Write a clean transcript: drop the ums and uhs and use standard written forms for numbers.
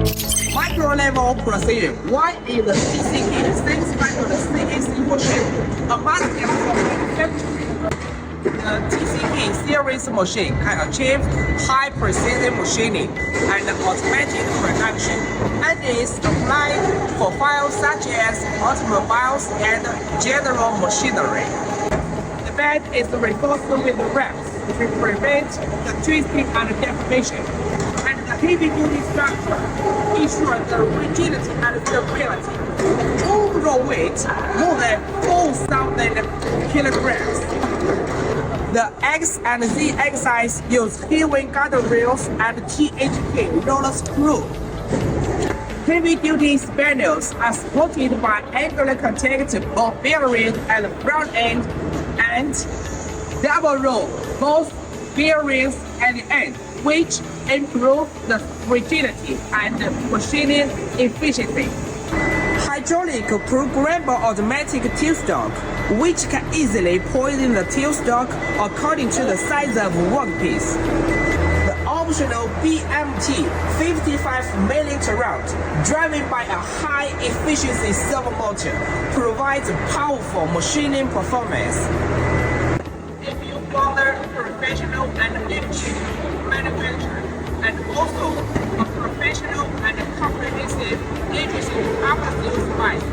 Micro-level precision. Why is the CCK satisfied with the CAC machine? A must-have for manufacturing. The TCK series machine can achieve high precision machining and automatic production, and is applied for files such as automobiles and general machinery. The bed is reinforced with wraps to prevent the twisting and deformation, and the heavy-duty structure ensures the rigidity and durability. Overall weight more than 4,000 kilograms. The X and Z axis use Hewitt guardrails and THK roller screw. Heavy-duty spanners are supported by angular contact ball bearings at the front end and double roll both bearings at the end, which improve the rigidity and machining efficiency. Hydraulic programmable automatic tailstock, which can easily position the tailstock according to the size of workpiece. The optional BMT 55mm round, driven by a high-efficiency servo motor, provides powerful machining performance. If you bother professional and efficient manufacturer, and also a professional and comprehensive efficient after-sales service,